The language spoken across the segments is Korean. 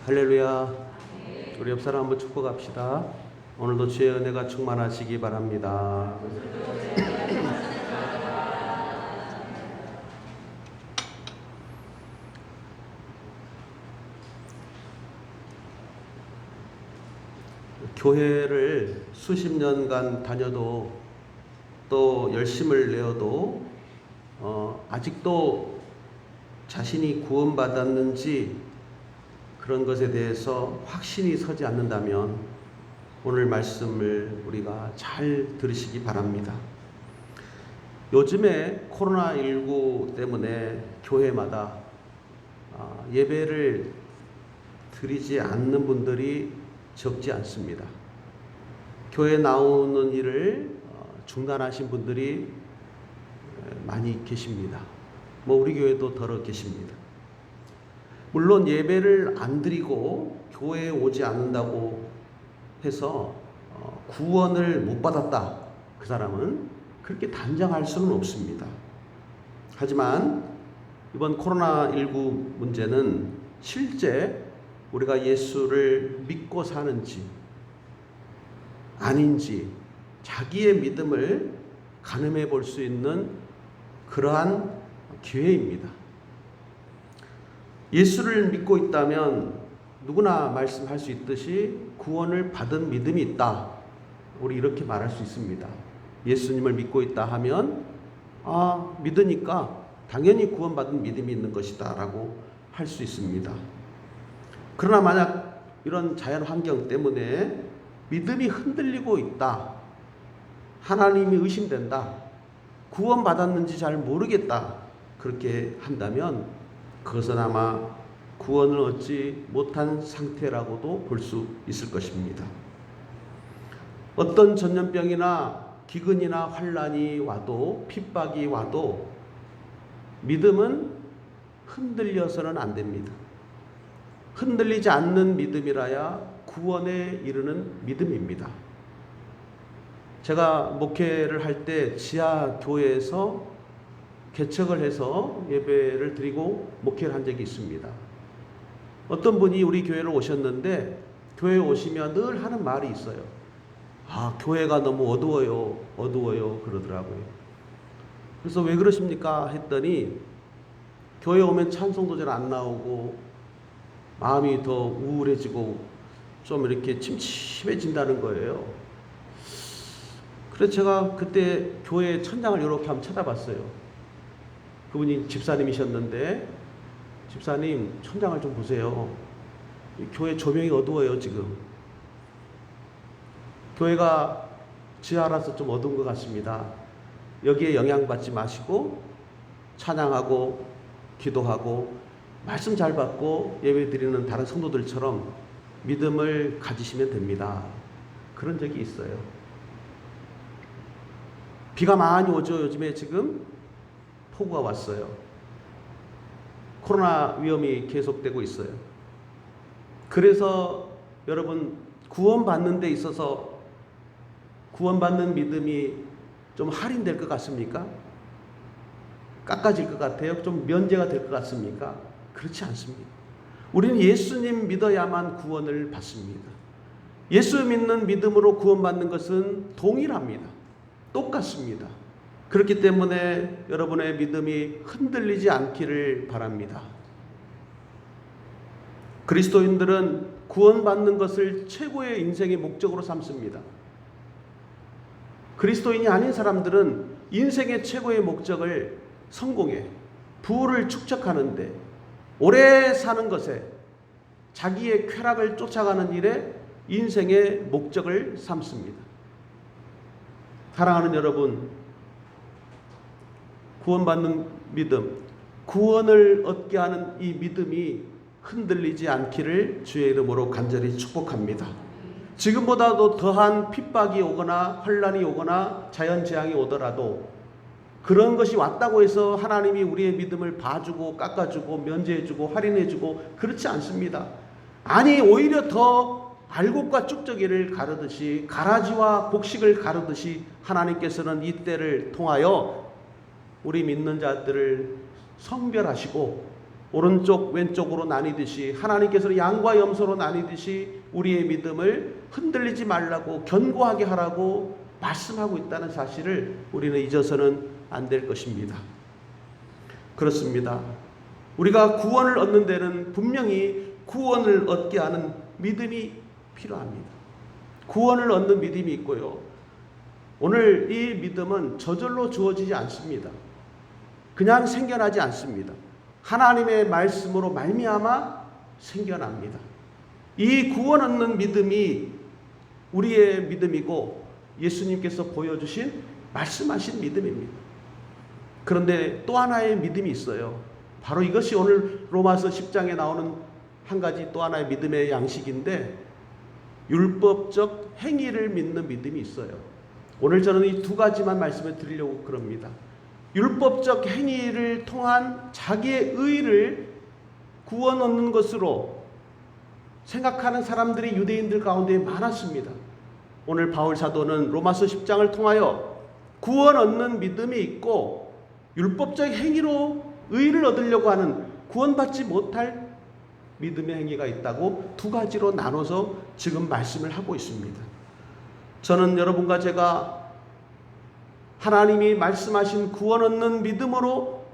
할렐루야. 우리 옆 사람 한번 축복합시다. 오늘도 주의 은혜가 충만하시기 바랍니다. 교회를 수십 년간 다녀도 또 열심을 내어도 아직도 자신이 구원받았는지 그런 것에 대해서 확신이 서지 않는다면 오늘 말씀을 우리가 잘 들으시기 바랍니다. 요즘에 코로나19 때문에 교회마다 예배를 드리지 않는 분들이 적지 않습니다. 교회 나오는 일을 중단하신 분들이 많이 계십니다. 우리 교회도 더러 계십니다. 물론 예배를 안 드리고 교회에 오지 않는다고 해서 구원을 못 받았다, 그 사람은 그렇게 단정할 수는 없습니다. 하지만 이번 코로나19 문제는 실제 우리가 예수를 믿고 사는지 아닌지 자기의 믿음을 가늠해 볼 수 있는 그러한 기회입니다. 예수를 믿고 있다면 누구나 말씀할 수 있듯이 구원을 받은 믿음이 있다, 우리 이렇게 말할 수 있습니다. 예수님을 믿고 있다 하면 믿으니까 당연히 구원받은 믿음이 있는 것이다 라고 할 수 있습니다. 그러나 만약 이런 자연 환경 때문에 믿음이 흔들리고 있다, 하나님이 의심된다, 구원받았는지 잘 모르겠다, 그렇게 한다면 그것은 아마 구원을 얻지 못한 상태라고도 볼 수 있을 것입니다. 어떤 전염병이나 기근이나 환란이 와도, 핍박이 와도 믿음은 흔들려서는 안 됩니다. 흔들리지 않는 믿음이라야 구원에 이르는 믿음입니다. 제가 목회를 할 때 지하 교회에서 개척을 해서 예배를 드리고 목회를 한 적이 있습니다. 어떤 분이 우리 교회를 오셨는데 교회에 오시면 늘 하는 말이 있어요. 교회가 너무 어두워요 그러더라고요. 그래서 왜 그러십니까 했더니 교회 오면 찬송도 잘 안 나오고 마음이 더 우울해지고 좀 이렇게 침침해진다는 거예요. 그래서 제가 그때 교회 천장을 이렇게 한번 쳐다봤어요. 그분이 집사님이셨는데, 집사님 천장을 좀 보세요. 교회 조명이 어두워요 지금. 교회가 지하라서 좀 어두운 것 같습니다. 여기에 영향받지 마시고 찬양하고 기도하고 말씀 잘 받고 예배 드리는 다른 성도들처럼 믿음을 가지시면 됩니다. 그런 적이 있어요. 비가 많이 오죠. 요즘에 지금 폭우가 왔어요. 코로나 위험이 계속되고 있어요. 그래서 여러분, 구원받는 데 있어서 구원받는 믿음이 좀 할인될 것 같습니까? 깎아질 것 같아요? 좀 면제가 될 것 같습니까? 그렇지 않습니다. 우리는 예수님 믿어야만 구원을 받습니다. 예수 믿는 믿음으로 구원받는 것은 동일합니다. 똑같습니다. 그렇기 때문에 여러분의 믿음이 흔들리지 않기를 바랍니다. 그리스도인들은 구원받는 것을 최고의 인생의 목적으로 삼습니다. 그리스도인이 아닌 사람들은 인생의 최고의 목적을 성공에, 부를 축적하는데, 오래 사는 것에, 자기의 쾌락을 쫓아가는 일에 인생의 목적을 삼습니다. 사랑하는 여러분, 구원받는 믿음, 구원을 얻게 하는 이 믿음이 흔들리지 않기를 주의 이름으로 간절히 축복합니다. 지금보다도 더한 핍박이 오거나 환란이 오거나 자연재앙이 오더라도 그런 것이 왔다고 해서 하나님이 우리의 믿음을 봐주고 깎아주고 면제해주고 할인해주고 그렇지 않습니다. 아니, 오히려 더 알곡과 쭉저기를 가르듯이, 가라지와 곡식을 가르듯이 하나님께서는 이 때를 통하여 우리 믿는 자들을 성별하시고 오른쪽 왼쪽으로 나뉘듯이 하나님께서는 양과 염소로 나뉘듯이 우리의 믿음을 흔들리지 말라고 견고하게 하라고 말씀하고 있다는 사실을 우리는 잊어서는 안 될 것입니다. 그렇습니다. 우리가 구원을 얻는 데는 분명히 구원을 얻게 하는 믿음이 필요합니다. 구원을 얻는 믿음이 있고요. 오늘 이 믿음은 저절로 주어지지 않습니다. 그냥 생겨나지 않습니다. 하나님의 말씀으로 말미암아 생겨납니다. 이 구원 얻는 믿음이 우리의 믿음이고 예수님께서 보여주신 말씀하신 믿음입니다. 그런데 또 하나의 믿음이 있어요. 바로 이것이 오늘 로마서 10장에 나오는 한 가지 또 하나의 믿음의 양식인데 율법적 행위를 믿는 믿음이 있어요. 오늘 저는 이 두 가지만 말씀을 드리려고 그럽니다. 율법적 행위를 통한 자기의 의를 구원 얻는 것으로 생각하는 사람들이 유대인들 가운데 많았습니다. 오늘 바울 사도는 로마서 10장을 통하여 구원 얻는 믿음이 있고 율법적 행위로 의를 얻으려고 하는 구원받지 못할 믿음의 행위가 있다고 두 가지로 나눠서 지금 말씀을 하고 있습니다. 저는 여러분과 제가 하나님이 말씀하신 구원 얻는 믿음으로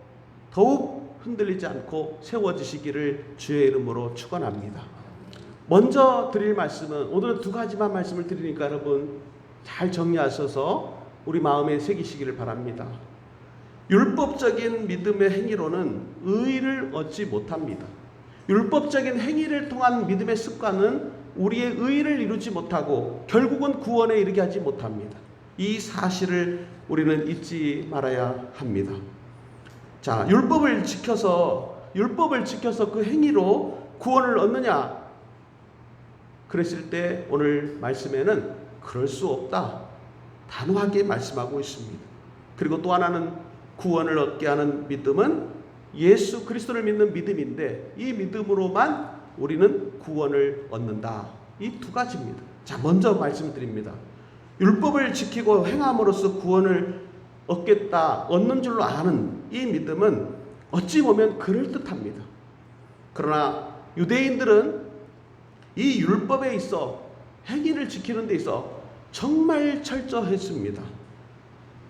더욱 흔들리지 않고 세워지시기를 주의 이름으로 축원합니다. 먼저 드릴 말씀은 오늘은 두 가지만 말씀을 드리니까 여러분 잘 정리하셔서 우리 마음에 새기시기를 바랍니다. 율법적인 믿음의 행위로는 의를 얻지 못합니다. 율법적인 행위를 통한 믿음의 습관은 우리의 의를 이루지 못하고 결국은 구원에 이르게 하지 못합니다. 이 사실을 우리는 잊지 말아야 합니다. 자, 율법을 지켜서 그 행위로 구원을 얻느냐? 그랬을 때 오늘 말씀에는 그럴 수 없다. 단호하게 말씀하고 있습니다. 그리고 또 하나는 구원을 얻게 하는 믿음은 예수 그리스도를 믿는 믿음인데 이 믿음으로만 우리는 구원을 얻는다. 이 두 가지입니다. 자, 먼저 말씀드립니다. 율법을 지키고 행함으로써 구원을 얻는 줄로 아는 이 믿음은 어찌 보면 그럴듯합니다. 그러나 유대인들은 이 율법에 있어 행위를 지키는 데 있어 정말 철저했습니다.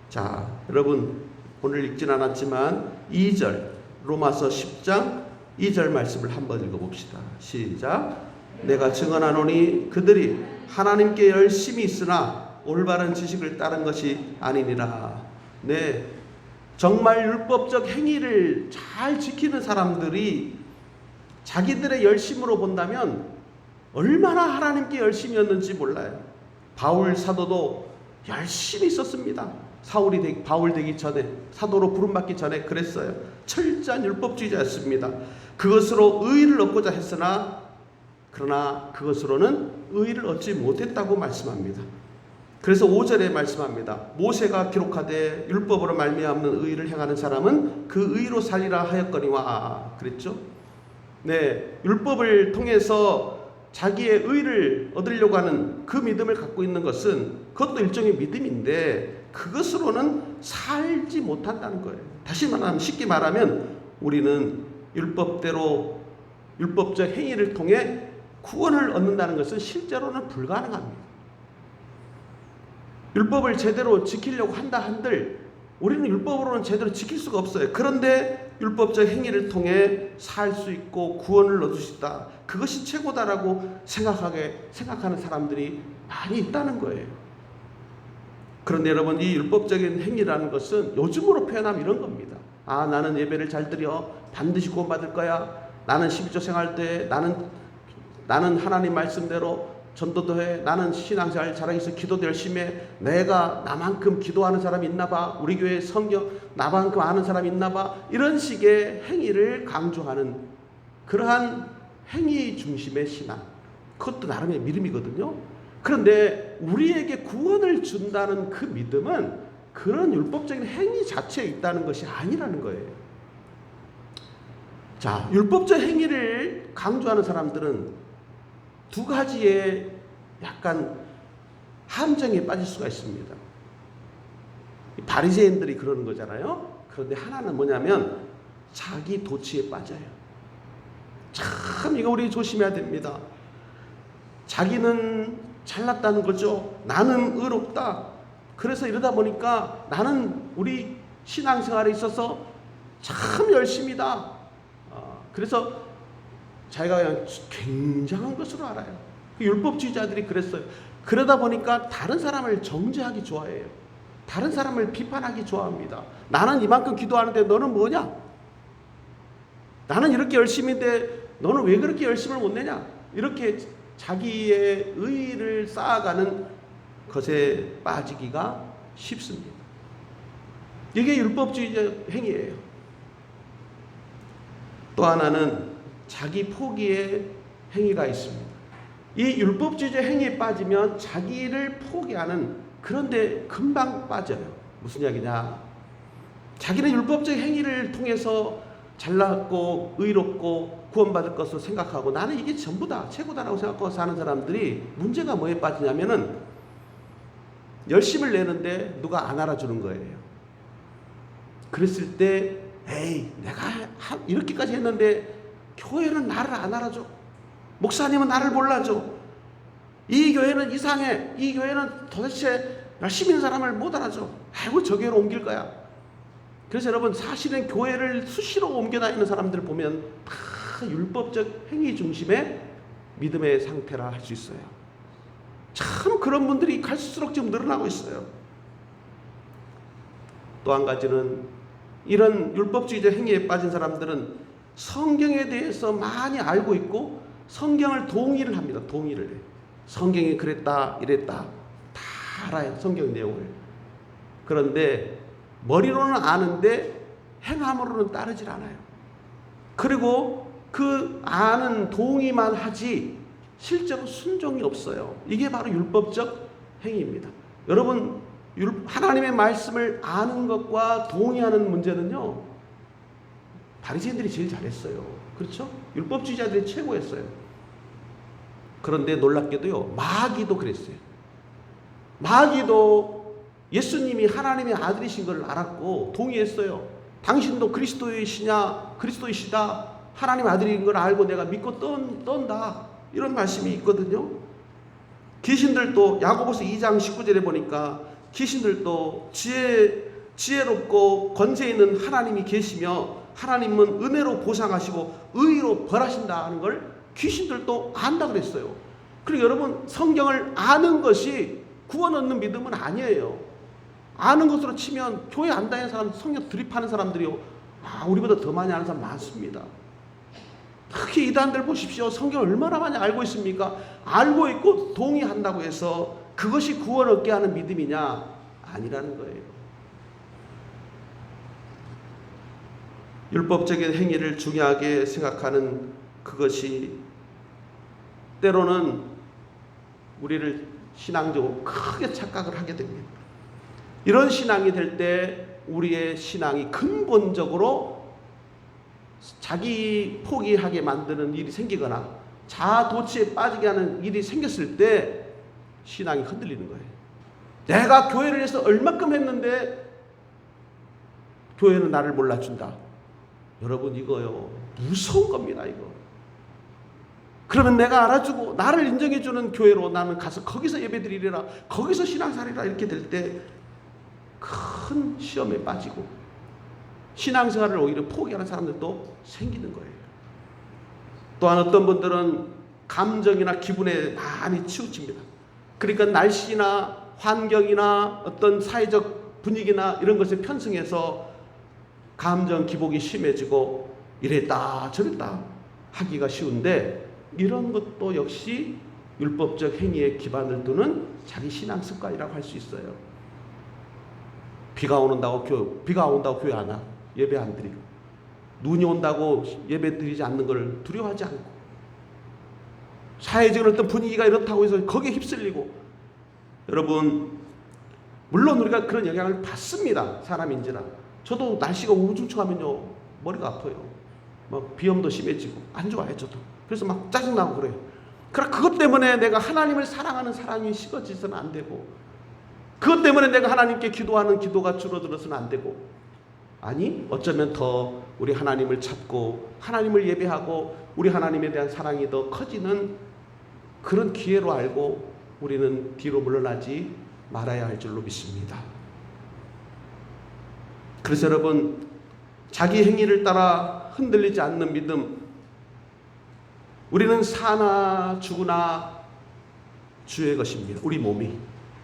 자, 여러분 오늘 읽진 않았지만 2절 로마서 10장 2절 말씀을 한번 읽어봅시다. 시작. 내가 증언하노니 그들이 하나님께 열심히 있으나 올바른 지식을 따른 것이 아니니라. 네, 정말 율법적 행위를 잘 지키는 사람들이 자기들의 열심으로 본다면 얼마나 하나님께 열심이었는지 몰라요. 바울 사도도 열심히 있었습니다. 바울 되기 전에, 사도로 부름받기 전에 그랬어요. 철저한 율법주의자였습니다. 그것으로 의를 얻고자 했으나 그러나 그것으로는 의를 얻지 못했다고 말씀합니다. 그래서 5절에 말씀합니다. 모세가 기록하되 율법으로 말미암는 의를 행하는 사람은 그 의로 살리라 하였거니와 그랬죠. 네, 율법을 통해서 자기의 의를 얻으려고 하는 그 믿음을 갖고 있는 것은 그것도 일종의 믿음인데 그것으로는 살지 못한다는 거예요. 다시 말하면 쉽게 말하면 우리는 율법적 행위를 통해 구원을 얻는다는 것은 실제로는 불가능합니다. 율법을 제대로 지키려고 한다 한들 우리는 율법으로는 제대로 지킬 수가 없어요. 그런데 율법적 행위를 통해 살 수 있고 구원을 얻을 수 있다. 그것이 최고다라고 생각하는 사람들이 많이 있다는 거예요. 그런데 여러분 이 율법적인 행위라는 것은 요즘으로 표현하면 이런 겁니다. 아, 나는 예배를 잘 드려 반드시 구원받을 거야. 나는 12조 생활 때 나는 하나님 말씀대로 전도도 해. 나는 신앙생활 잘하겠어. 기도도 열심히 해. 내가 나만큼 기도하는 사람이 있나 봐. 우리 교회 성경 나만큼 아는 사람이 있나 봐. 이런 식의 행위를 강조하는 그러한 행위 중심의 신앙. 그것도 나름의 믿음이거든요. 그런데 우리에게 구원을 준다는 그 믿음은 그런 율법적인 행위 자체에 있다는 것이 아니라는 거예요. 자, 율법적 행위를 강조하는 사람들은 두 가지의 약간 함정에 빠질 수가 있습니다. 바리새인들이 그러는 거잖아요. 그런데 하나는 뭐냐면 자기 도취에 빠져요. 참 이거 우리 조심해야 됩니다. 자기는 잘났다는 거죠. 나는 의롭다. 그래서 이러다 보니까 나는 우리 신앙생활에 있어서 참 열심이다. 그래서 자기가 그냥 굉장한 것으로 알아요. 율법주의자들이 그랬어요. 그러다 보니까 다른 사람을 정죄하기 좋아해요. 다른 사람을 비판하기 좋아합니다. 나는 이만큼 기도하는데 너는 뭐냐? 나는 이렇게 열심인데 너는 왜 그렇게 열심을 못 내냐? 이렇게 자기의 의의를 쌓아가는 것에 빠지기가 쉽습니다. 이게 율법주의적 행위예요. 또 하나는 자기 포기의 행위가 있습니다. 이 율법주의적 행위에 빠지면 자기를 포기하는, 그런데 금방 빠져요. 무슨 이야기냐? 자기는 율법적 행위를 통해서 잘났고 의롭고 구원받을 것으로 생각하고 나는 이게 전부다, 최고다라고 생각하고 사는 사람들이 문제가 뭐에 빠지냐면은 열심을 내는데 누가 안 알아주는 거예요. 그랬을 때 에이 내가 이렇게까지 했는데 교회는 나를 안 알아줘. 목사님은 나를 몰라줘. 이 교회는 이상해. 이 교회는 도대체 열심히 있는 사람을 못 알아줘. 아이고 저 교회로 옮길 거야. 그래서 여러분 사실은 교회를 수시로 옮겨 다니는 사람들을 보면 다 율법적 행위 중심의 믿음의 상태라 할 수 있어요. 참 그런 분들이 갈수록 지금 늘어나고 있어요. 또 한 가지는 이런 율법주의적 행위에 빠진 사람들은 성경에 대해서 많이 알고 있고 성경을 동의를 합니다. 동의를 해요. 성경이 그랬다 이랬다 다 알아요. 성경 내용을. 그런데 머리로는 아는데 행함으로는 따르질 않아요. 그리고 그 아는 동의만 하지 실제로 순종이 없어요. 이게 바로 율법적 행위입니다. 여러분 하나님의 말씀을 아는 것과 동의하는 문제는요, 바리새인들이 제일 잘했어요. 그렇죠? 율법주의자들이 최고였어요. 그런데 놀랍게도요, 마귀도 그랬어요. 마귀도 예수님이 하나님의 아들이신 걸 알았고 동의했어요. 당신도 그리스도이시냐? 그리스도이시다. 하나님 아들인 걸 알고 내가 믿고 떤다. 이런 말씀이 있거든요. 귀신들도 야고보서 2장 19절에 보니까 귀신들도 지혜롭고 권세 있는 하나님이 계시며 하나님은 은혜로 보상하시고 의로 벌하신다 하는 걸 귀신들도 안다 그랬어요. 그리고 여러분 성경을 아는 것이 구원 얻는 믿음은 아니에요. 아는 것으로 치면 교회 안 다니는 사람, 성경 드립하는 사람들이요, 우리보다 더 많이 아는 사람 많습니다. 특히 이단들 보십시오. 성경을 얼마나 많이 알고 있습니까? 알고 있고 동의한다고 해서 그것이 구원 얻게 하는 믿음이냐? 아니라는 거예요. 율법적인 행위를 중요하게 생각하는 그것이 때로는 우리를 신앙적으로 크게 착각을 하게 됩니다. 이런 신앙이 될 때 우리의 신앙이 근본적으로 자기 포기하게 만드는 일이 생기거나 자아도취에 빠지게 하는 일이 생겼을 때 신앙이 흔들리는 거예요. 내가 교회를 위해서 얼마큼 했는데 교회는 나를 몰라준다. 여러분 이거요 무서운 겁니다. 이거. 그러면 내가 알아주고 나를 인정해주는 교회로 나는 가서 거기서 예배드리리라, 거기서 신앙살이라 이렇게 될 때 큰 시험에 빠지고 신앙생활을 오히려 포기하는 사람들도 생기는 거예요. 또한 어떤 분들은 감정이나 기분에 많이 치우칩니다. 그러니까 날씨나 환경이나 어떤 사회적 분위기나 이런 것에 편승해서 감정 기복이 심해지고 이랬다 저랬다 하기가 쉬운데, 이런 것도 역시 율법적 행위에 기반을 두는 자기 신앙 습관이라고 할 수 있어요. 비가 온다고 교회 안 와. 예배 안 드리고, 눈이 온다고 예배 드리지 않는 걸 두려워하지 않고, 사회적인 어떤 분위기가 이렇다고 해서 거기에 휩쓸리고. 여러분 물론 우리가 그런 영향을 받습니다. 사람인지라. 저도 날씨가 우중충하면요 머리가 아파요. 막 비염도 심해지고 안 좋아요. 저도. 그래서 막 짜증나고 그래요. 그러나 그것 때문에 내가 하나님을 사랑하는 사랑이 식어지서는 안 되고, 그것 때문에 내가 하나님께 기도하는 기도가 줄어들어서는 안 되고, 아니, 어쩌면 더 우리 하나님을 찾고 하나님을 예배하고 우리 하나님에 대한 사랑이 더 커지는 그런 기회로 알고 우리는 뒤로 물러나지 말아야 할 줄로 믿습니다. 그래서 여러분, 자기 행위를 따라 흔들리지 않는 믿음, 우리는 사나 죽으나 주의 것입니다. 우리 몸이.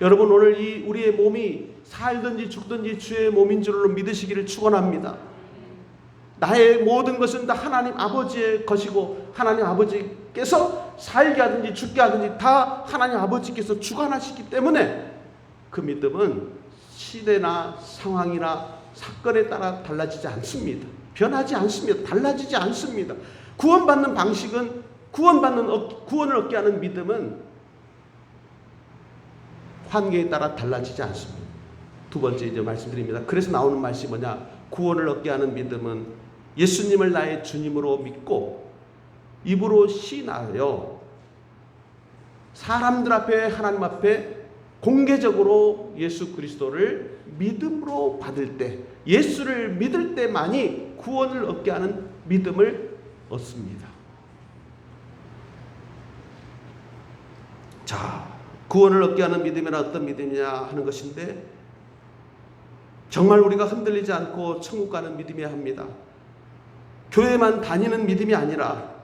여러분, 오늘 이 우리의 몸이 살든지 죽든지 주의 몸인 줄로 믿으시기를 축원합니다. 나의 모든 것은 다 하나님 아버지의 것이고 하나님 아버지께서 살게 하든지 죽게 하든지 다 하나님 아버지께서 주관하시기 때문에 그 믿음은 시대나 상황이나 사건에 따라 달라지지 않습니다. 변하지 않습니다. 달라지지 않습니다. 구원받는 방식은 구원을 얻게 하는 믿음은 환경에 따라 달라지지 않습니다. 두 번째 이제 말씀드립니다. 그래서 나오는 말씀이 뭐냐? 구원을 얻게 하는 믿음은 예수님을 나의 주님으로 믿고 입으로 시인하여 사람들 앞에 하나님 앞에 공개적으로 예수 그리스도를 믿음으로 받을 때, 예수를 믿을 때만이 구원을 얻게 하는 믿음을 얻습니다. 자, 구원을 얻게 하는 믿음이란 어떤 믿음이냐 하는 것인데, 정말 우리가 흔들리지 않고 천국 가는 믿음이어야 합니다. 교회만 다니는 믿음이 아니라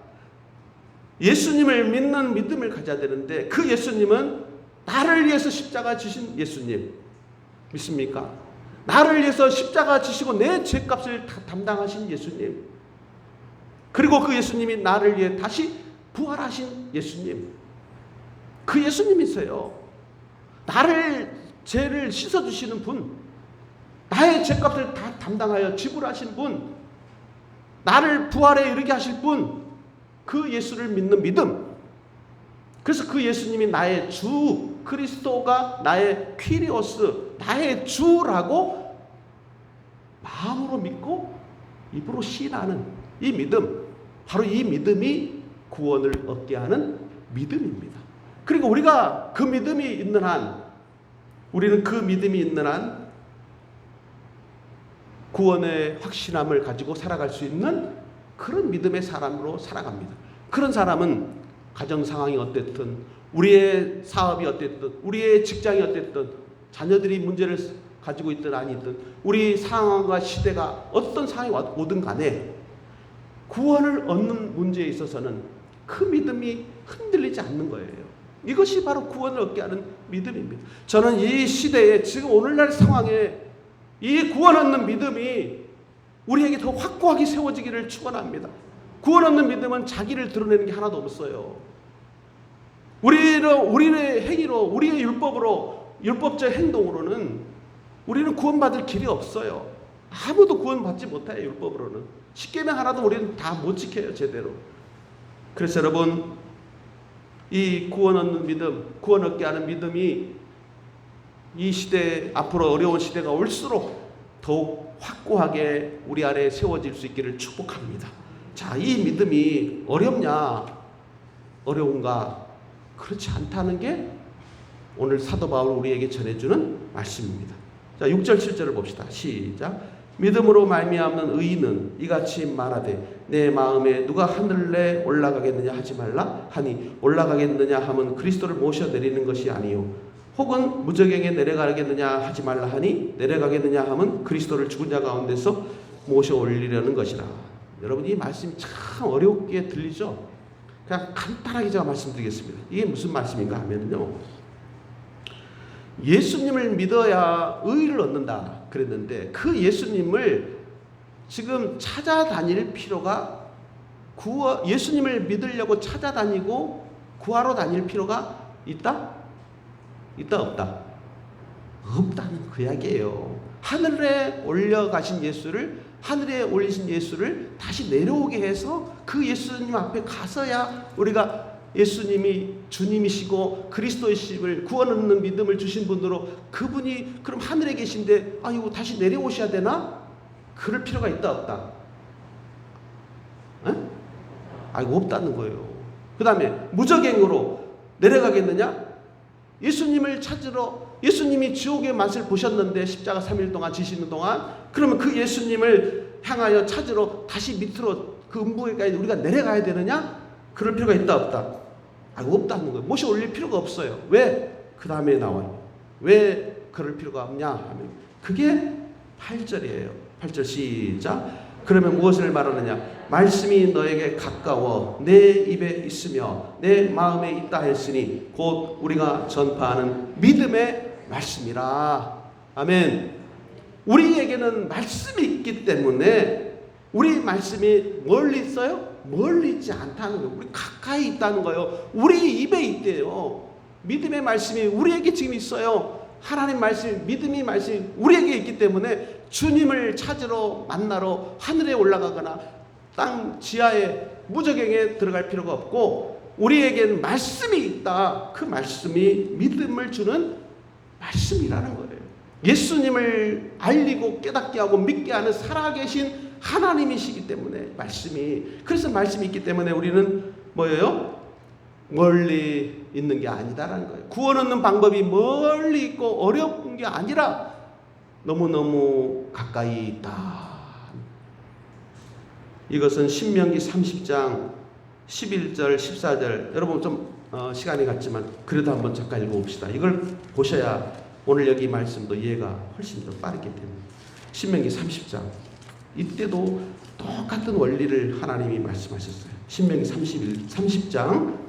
예수님을 믿는 믿음을 가져야 되는데, 그 예수님은 나를 위해서 십자가 지신 예수님 믿습니까? 나를 위해서 십자가 지시고 내 죄값을 다 담당하신 예수님, 그리고 그 예수님이 나를 위해 다시 부활하신 예수님, 그 예수님이 있어요. 나를 죄를 씻어주시는 분, 나의 죄값을 다 담당하여 지불하신 분, 나를 부활에 이르게 하실 분, 그 예수를 믿는 믿음. 그래서 그 예수님이 나의 주, 그리스도가 나의 퀴리오스, 나의 주라고 마음으로 믿고 입으로 시인하는 이 믿음, 바로 이 믿음이 구원을 얻게 하는 믿음입니다. 그리고 우리가 그 믿음이 있는 한, 우리는 그 믿음이 있는 한 구원의 확신함을 가지고 살아갈 수 있는 그런 믿음의 사람으로 살아갑니다. 그런 사람은 가정 상황이 어땠든, 우리의 사업이 어땠든, 우리의 직장이 어땠든, 자녀들이 문제를 가지고 있든 아니든, 우리 상황과 시대가 어떤 상황이 오든 간에 구원을 얻는 문제에 있어서는 그 믿음이 흔들리지 않는 거예요. 이것이 바로 구원을 얻게 하는 믿음입니다. 저는 이 시대에, 지금 오늘날 상황에 이 구원 얻는 믿음이 우리에게 더 확고하게 세워지기를 축원합니다. 구원 얻는 믿음은 자기를 드러내는 게 하나도 없어요. 우리의 행위로, 우리의 율법으로, 율법적 행동으로는 우리는 구원받을 길이 없어요. 아무도 구원받지 못해요. 율법으로는 십계명 하나도 우리는 다 못 지켜요, 제대로. 그래서 여러분, 이 구원 얻는 믿음, 구원 얻게 하는 믿음이 이 시대, 앞으로 어려운 시대가 올수록 더욱 확고하게 우리 안에 세워질 수 있기를 축복합니다. 자, 이 믿음이 어렵냐, 어려운가? 그렇지 않다는 게 오늘 사도 바울 우리에게 전해주는 말씀입니다. 자, 6절 7절을 봅시다. 시작. 믿음으로 말미암는 의인은 이같이 말하되 내 마음에 누가 하늘에 올라가겠느냐 하지 말라 하니, 올라가겠느냐 하면 그리스도를 모셔 내리는 것이 아니요, 혹은 무저갱에 내려가겠느냐 하지 말라 하니, 내려가겠느냐 하면 그리스도를 죽은 자 가운데서 모셔 올리려는 것이라. 여러분, 이 말씀이 참 어렵게 들리죠? 그냥 간단하게 제가 말씀드리겠습니다. 이게 무슨 말씀인가 하면요, 예수님을 믿어야 의를 얻는다 그랬는데, 그 예수님을 지금 찾아다닐 필요가, 예수님을 믿으려고 찾아다니고 구하러 다닐 필요가 있다? 있다 없다? 없다는 그 이야기예요. 하늘에 올려가신 예수를, 하늘에 올리신 예수를 다시 내려오게 해서 그 예수님 앞에 가서야 우리가 예수님이 주님이시고 그리스도이심을, 구원 얻는 믿음을 주신 분으로, 그분이 그럼 하늘에 계신데 이거 다시 내려오셔야 되나? 그럴 필요가 있다 없다? 이거 없다는 거예요. 그 다음에 무저갱으로 내려가겠느냐? 예수님을 찾으러, 예수님이 지옥의 맛을 보셨는데 십자가 3일 동안 지시는 동안 그러면 그 예수님을 향하여 찾으러 다시 밑으로 그 음부에까지 우리가 내려가야 되느냐? 그럴 필요가 있다 없다? 없다는 거예요. 못이 올릴 필요가 없어요. 왜? 그 다음에 나와요. 왜 그럴 필요가 없냐 하면 그게 8절이에요. 8절 시작. 그러면 무엇을 말하느냐? 말씀이 너에게 가까워 내 입에 있으며 내 마음에 있다 했으니 곧 우리가 전파하는 믿음의 말씀이라. 아멘. 우리에게는 말씀이 있기 때문에 우리 말씀이 멀리 있어요? 멀리 있지 않다는 거예요. 우리 가까이 있다는 거예요. 우리 입에 있대요. 믿음의 말씀이 우리에게 지금 있어요. 하나님 말씀, 믿음의 말씀이 우리에게 있기 때문에 주님을 찾으러 만나러 하늘에 올라가거나 땅 지하에 무저갱에 들어갈 필요가 없고 우리에겐 말씀이 있다. 그 말씀이 믿음을 주는 말씀이라는 거예요. 예수님을 알리고 깨닫게 하고 믿게 하는 살아계신 하나님이시기 때문에 말씀이, 그래서 말씀이 있기 때문에 우리는 뭐예요? 멀리 있는 게 아니다라는 거예요. 구원 얻는 방법이 멀리 있고 어려운 게 아니라 너무너무 가까이 있다. 이것은 신명기 30장 11절 14절 여러분 좀 시간이 갔지만 그래도 한번 잠깐 읽어봅시다. 이걸 보셔야 오늘 여기 말씀도 이해가 훨씬 더 빠르기 때문에. 신명기 30장 이때도 똑같은 원리를 하나님이 말씀하셨어요. 신명기 30장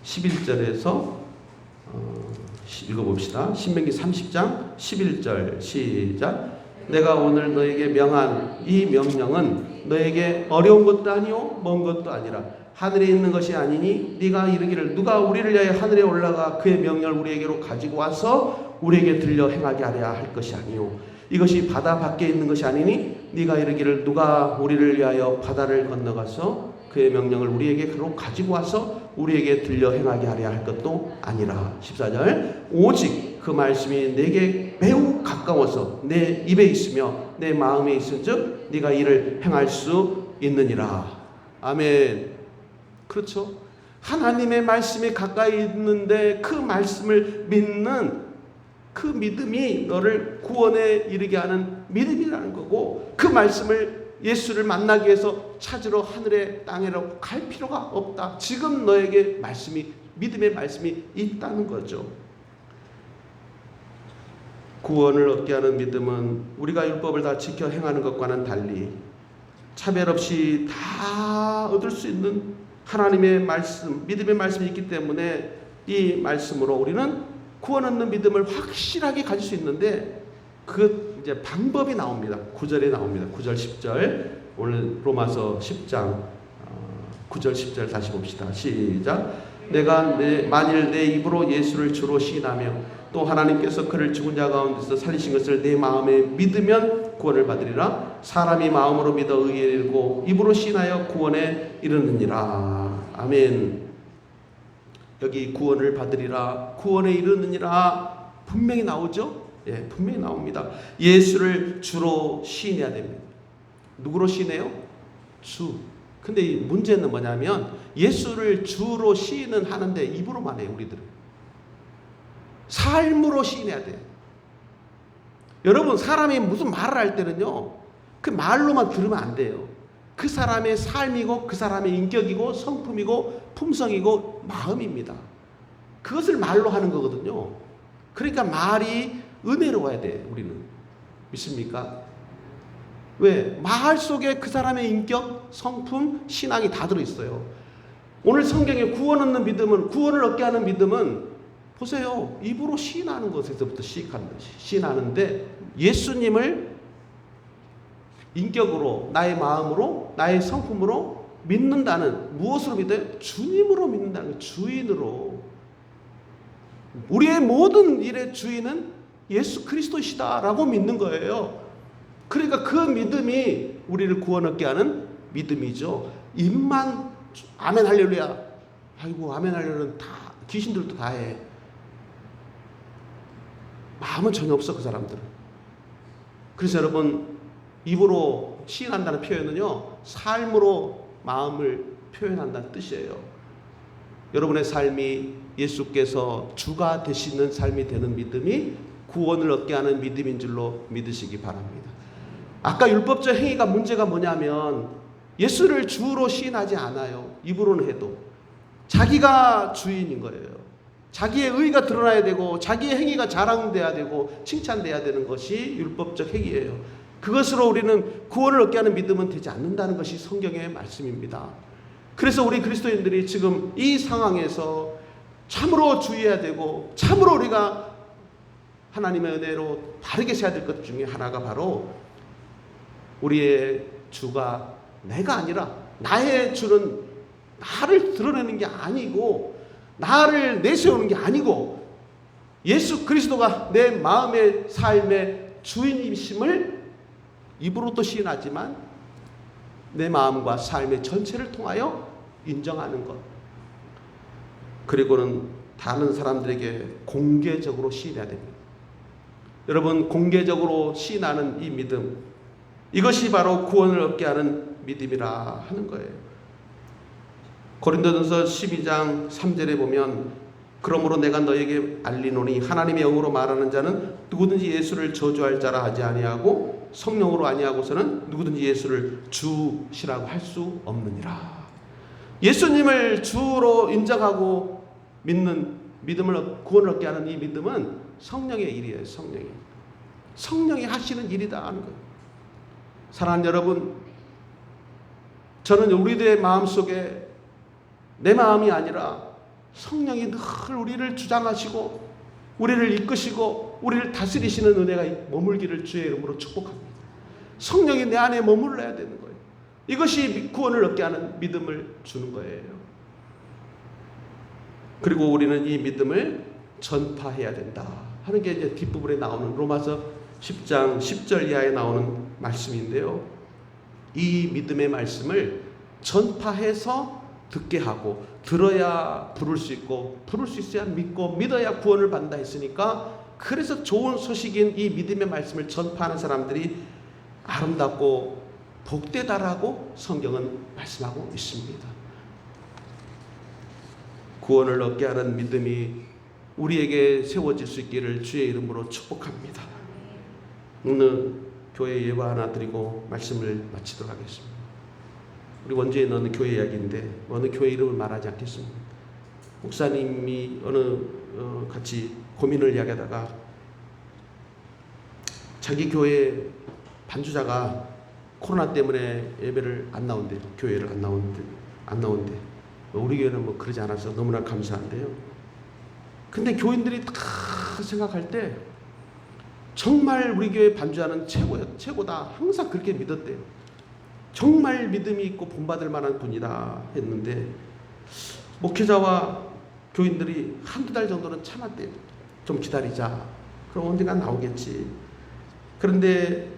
11절에서 읽어봅시다. 신명기 30장 11절 시작. 내가 오늘 너에게 명한 이 명령은 너에게 어려운 것도 아니요 먼 것도 아니라 하늘에 있는 것이 아니니 네가 이르기를 누가 우리를 위하여 하늘에 올라가 그의 명령을 우리에게로 가지고 와서 우리에게 들려 행하게 하려 할 것이 아니요 이것이 바다 밖에 있는 것이 아니니 네가 이르기를 누가 우리를 위하여 바다를 건너가서 그의 명령을 우리에게로 가지고 와서 우리에게 들려 행하게 하려 할 것도 아니라. 14절 오직 그 말씀이 내게 매우 가까워서 내 입에 있으며 내 마음에 있은즉 네가 이를 행할 수 있느니라. 아멘. 그렇죠. 하나님의 말씀이 가까이 있는데 그 말씀을 믿는 그 믿음이 너를 구원에 이르게 하는 믿음이라는 거고, 그 말씀을 예수를 만나기 위해서 찾으러 하늘에 땅에로 갈 필요가 없다. 지금 너에게 말씀이, 믿음의 말씀이 있다는 거죠. 구원을 얻게 하는 믿음은 우리가 율법을 다 지켜 행하는 것과는 달리 차별 없이 다 얻을 수 있는 하나님의 말씀, 믿음의 말씀이 있기 때문에 이 말씀으로 우리는 구원 얻는 믿음을 확실하게 가질 수 있는데 그 이제 방법이 나옵니다. 9절에 나옵니다. 9절 10절 오늘 로마서 10장 9절 10절 다시 봅시다. 시작. 내가 만일 내 입으로 예수를 주로 시인하며 또 하나님께서 그를 죽은 자 가운데서 살리신 것을 내 마음에 믿으면 구원을 받으리라. 사람이 마음으로 믿어 의에 이르고 입으로 시인하여 구원에 이르느니라. 아멘. 여기 구원을 받으리라, 구원에 이르느니라 분명히 나오죠? 예, 분명히 나옵니다. 예수를 주로 시인해야 됩니다. 누구로 시인해요? 주. 근데 이 문제는 뭐냐면 예수를 주로 시인은 하는데 입으로만 해요. 우리들은 삶으로 시인해야 돼요. 여러분, 사람이 무슨 말을 할 때는요, 그 말로만 들으면 안 돼요. 그 사람의 삶이고 그 사람의 인격이고 성품이고 품성이고 마음입니다. 그것을 말로 하는 거거든요. 그러니까 말이 은혜로워야 돼. 우리는 믿습니까? 왜? 말 속에 그 사람의 인격, 성품, 신앙이 다 들어있어요. 오늘 성경에 구원 얻는 믿음은, 구원을 얻게 하는 믿음은 보세요. 입으로 시인하는 것에서부터 시인하는데 예수님을 인격으로, 나의 마음으로, 나의 성품으로 믿는다는, 무엇으로 믿어요? 주님으로 믿는다는 거예요. 주인으로. 우리의 모든 일의 주인은 예수 그리스도시다라고 믿는 거예요. 그러니까 그 믿음이 우리를 구원 얻게 하는 믿음이죠. 입만 아멘 할렐루야, 아이고 아멘 할렐루야는 다 귀신들도 다 해. 마음은 전혀 없어 그 사람들은. 그래서 여러분, 입으로 시인한다는 표현은요, 삶으로 마음을 표현한다는 뜻이에요. 여러분의 삶이 예수께서 주가 되시는 삶이 되는 믿음이 구원을 얻게 하는 믿음인 줄로 믿으시기 바랍니다. 아까 율법적 행위가 문제가 뭐냐면 예수를 주로 시인하지 않아요. 입으로는 해도. 자기가 주인인 거예요. 자기의 의의가 드러나야 되고 자기의 행위가 자랑돼야 되고 칭찬돼야 되는 것이 율법적 행위예요. 그것으로 우리는 구원을 얻게 하는 믿음은 되지 않는다는 것이 성경의 말씀입니다. 그래서 우리 그리스도인들이 지금 이 상황에서 참으로 주의해야 되고 참으로 우리가 하나님의 은혜로 바르게 세야 될 것 중에 하나가 바로 우리의 주가 내가 아니라 나의 주는 나를 드러내는 게 아니고 나를 내세우는 게 아니고 예수 그리스도가 내 마음의 삶의 주인이심을 입으로도 시인하지만 내 마음과 삶의 전체를 통하여 인정하는 것, 그리고는 다른 사람들에게 공개적으로 시인해야 됩니다. 여러분, 공개적으로 시인하는 이 믿음, 이것이 바로 구원을 얻게 하는 믿음이라 하는 거예요. 고린도전서 12장 3절에 보면 그러므로 내가 너에게 알리노니 하나님의 영으로 말하는 자는 누구든지 예수를 저주할 자라 하지 아니하고 성령으로 아니하고서는 누구든지 예수를 주시라고 할 수 없느니라. 예수님을 주로 인정하고 믿는 믿음을 구원을 얻게 하는 이 믿음은 성령의 일이에요. 성령이 하시는 일이다 하는 거예요. 사랑하는 여러분, 저는 우리들의 마음속에 내 마음이 아니라 성령이 늘 우리를 주장하시고 우리를 이끄시고 우리를 다스리시는 은혜가 머물기를 주의 이름으로 축복합니다. 성령이 내 안에 머물러야 되는 거예요. 이것이 구원을 얻게 하는 믿음을 주는 거예요. 그리고 우리는 이 믿음을 전파해야 된다 하는 게 이제 뒷부분에 나오는 로마서 10장 10절 이하에 나오는 말씀인데요. 이 믿음의 말씀을 전파해서 듣게 하고 들어야 부를 수 있고 부를 수 있어야 믿고 믿어야 구원을 받는다 했으니까, 그래서 좋은 소식인 이 믿음의 말씀을 전파하는 사람들이 아름답고 복되다라고 성경은 말씀하고 있습니다. 구원을 얻게 하는 믿음이 우리에게 세워질 수 있기를 주의 이름으로 축복합니다. 오늘 교회 예화 하나 드리고 말씀을 마치도록 하겠습니다. 우리 원주에 넣는 교회 이야기인데 어느 교회 이름을 말하지 않겠습니다. 목사님이 같이 고민을 이야기하다가 자기 교회 반주자가 코로나 때문에 예배를 안 나온대요. 교회를 안 나온대. 우리 교회는 뭐 그러지 않아서 너무나 감사한데요. 근데 교인들이 다 생각할 때 정말 우리 교회 반주자는 최고다. 항상 그렇게 믿었대요. 정말 믿음이 있고 본받을 만한 분이다 했는데 목회자와 교인들이 한두 달 정도는 참았대요. 좀 기다리자. 그럼 언젠가 나오겠지. 그런데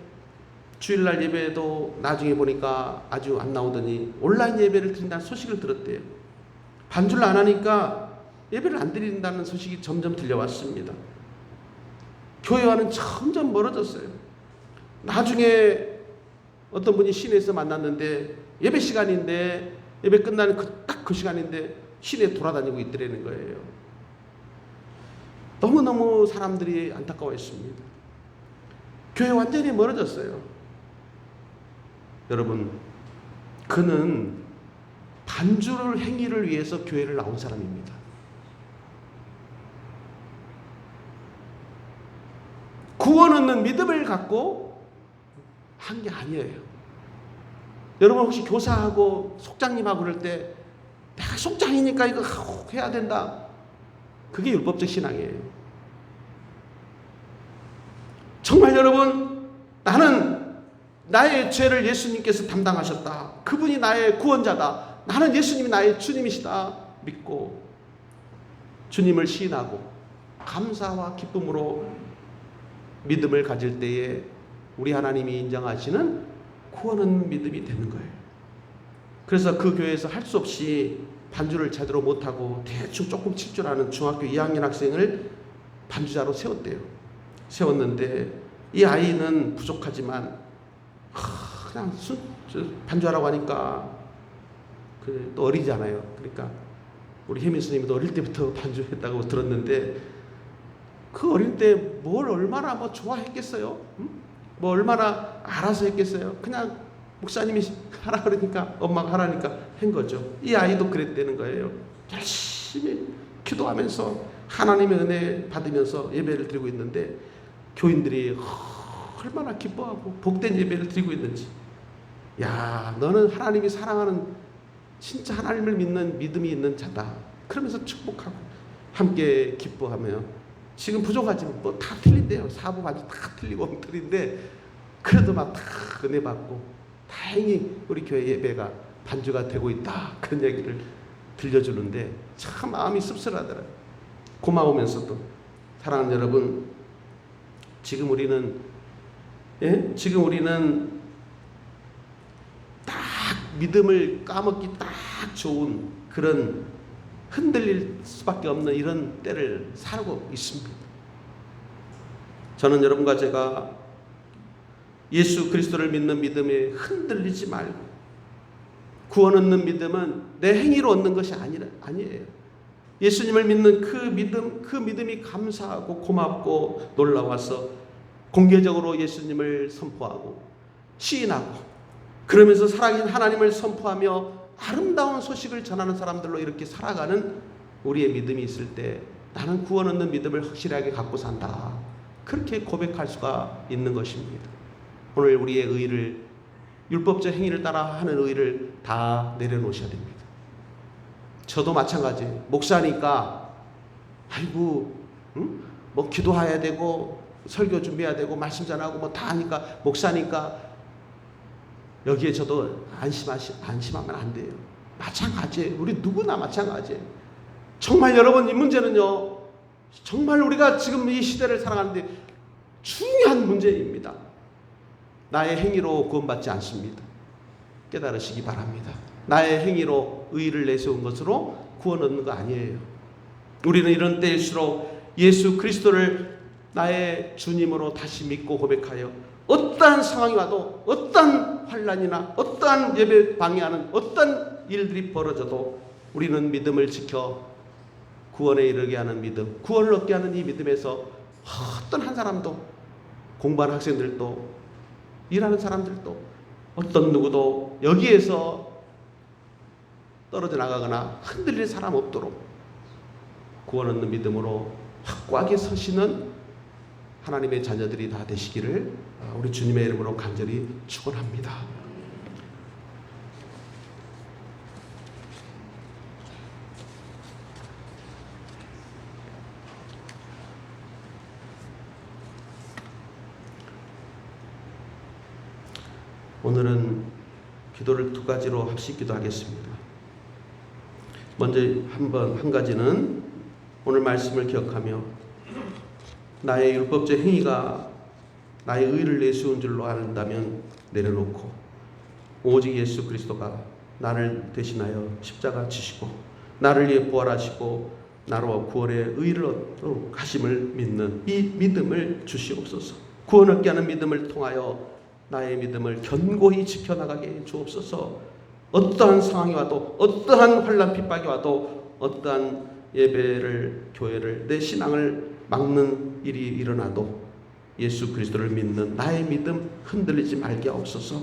주일날 예배도 나중에 보니까 아주 안 나오더니 온라인 예배를 드린다는 소식을 들었대요. 반주를 안 하니까 예배를 안 드린다는 소식이 점점 들려왔습니다. 교회와는 점점 멀어졌어요. 나중에 어떤 분이 시내에서 만났는데 예배 시간인데 예배 끝나는 딱 그 시간인데 시내에 돌아다니고 있더라는 거예요. 너무너무 사람들이 안타까워했습니다. 교회 완전히 멀어졌어요. 여러분, 그는 반주를 행위를 위해서 교회를 나온 사람입니다. 구원 얻는 믿음을 갖고 한 게 아니에요. 여러분 혹시 교사하고 속장님하고 그럴 때 내가 속장이니까 이거 해야 된다. 그게 율법적 신앙이에요. 정말 여러분, 나는 나의 죄를 예수님께서 담당하셨다. 그분이 나의 구원자다. 나는 예수님이 나의 주님이시다. 믿고 주님을 시인하고 감사와 기쁨으로 믿음을 가질 때에 우리 하나님이 인정하시는 구원은 믿음이 되는 거예요. 그래서 그 교회에서 할 수 없이 반주를 제대로 못하고 대충 조금 칠 줄 아는 중학교 2학년 학생을 반주자로 세웠대요. 세웠는데 이 아이는 부족하지만 그냥 반주하라고 하니까 또 어리잖아요. 그러니까 우리 혜민 스님도 어릴 때부터 반주했다고 들었는데 그 어릴 때 뭘 얼마나 뭐 좋아했겠어요? 응? 뭐 얼마나 알아서 했겠어요? 그냥 목사님이 하라 그러니까 엄마가 하라니까 한 거죠. 이 아이도 그랬다는 거예요. 열심히 기도하면서 하나님의 은혜 받으면서 예배를 드리고 있는데 교인들이 얼마나 기뻐하고 복된 예배를 드리고 있는지. 야, 너는 하나님이 사랑하는 진짜 하나님을 믿는 믿음이 있는 자다. 그러면서 축복하고 함께 기뻐하며 지금 부족하지만 뭐 다 틀린대요. 사부 반주 다 틀리고 엉터리인데 그래도 막 다 은혜 받고 다행히 우리 교회 예배가 반주가 되고 있다. 그런 얘기를 들려주는데 참 마음이 씁쓸하더라고요. 고마우면서도. 사랑하는 여러분, 지금 우리는 딱 믿음을 까먹기 딱 좋은 그런 흔들릴 수밖에 없는 이런 때를 살고 있습니다. 저는 여러분과 제가 예수 그리스도를 믿는 믿음에 흔들리지 말고, 구원 얻는 믿음은 내 행위로 얻는 것이 아니에요. 예수님을 믿는 그 믿음이 감사하고 고맙고 놀라워서 공개적으로 예수님을 선포하고 시인하고 그러면서 살아계신 하나님을 선포하며 아름다운 소식을 전하는 사람들로 이렇게 살아가는 우리의 믿음이 있을 때 나는 구원 얻는 믿음을 확실하게 갖고 산다. 그렇게 고백할 수가 있는 것입니다. 오늘 우리의 의를, 율법적 행위를 따라 하는 의를 다 내려놓으셔야 됩니다. 저도 마찬가지예요. 목사니까 아이고 뭐 기도해야 되고 설교 준비해야 되고 말씀 전하고 뭐 다 하니까 목사니까 여기에 저도 안심하면 안 돼요. 마찬가지예요. 우리 누구나 마찬가지예요. 정말 여러분, 이 문제는요, 정말 우리가 지금 이 시대를 살아가는데 중요한 문제입니다. 나의 행위로 구원받지 않습니다. 깨달으시기 바랍니다. 나의 행위로 의의를 내세운 것으로 구원 얻는 거 아니에요. 우리는 이런 때일수록 예수 그리스도를 나의 주님으로 다시 믿고 고백하여 어떠한 상황이 와도, 어떠한 환난이나 어떠한 예배 방해하는 어떠한 일들이 벌어져도 우리는 믿음을 지켜 구원에 이르게 하는 믿음, 구원을 얻게 하는 이 믿음에서 어떤 한 사람도, 공부하는 학생들도, 일하는 사람들도, 어떤 누구도 여기에서 떨어져 나가거나 흔들릴 사람 없도록 구원 얻는 믿음으로 확고하게 서시는 하나님의 자녀들이 다 되시기를 우리 주님의 이름으로 간절히 축원합니다. 오늘은 기도를 두 가지로 합식 기도하겠습니다. 먼저 한 가지는 오늘 말씀을 기억하며 나의 율법적 행위가 나의 의를 내세운 줄로 안다면 내려놓고 오직 예수 그리스도가 나를 대신하여 십자가 지시고 나를 위해 부활하시고 나로 구원의 의를 얻도록 하심을 믿는 이 믿음을 주시옵소서. 구원 얻게 하는 믿음을 통하여 나의 믿음을 견고히 지켜나가게 주옵소서. 어떠한 상황이 와도, 어떠한 환난 핍박이 와도, 어떠한 예배를, 교회를, 내 신앙을 막는 일이 일어나도 예수 그리스도를 믿는 나의 믿음 흔들리지 말게 하옵소서.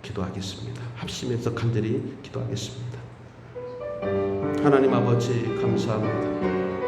기도하겠습니다. 합심해서 간절히 기도하겠습니다. 하나님 아버지 감사합니다.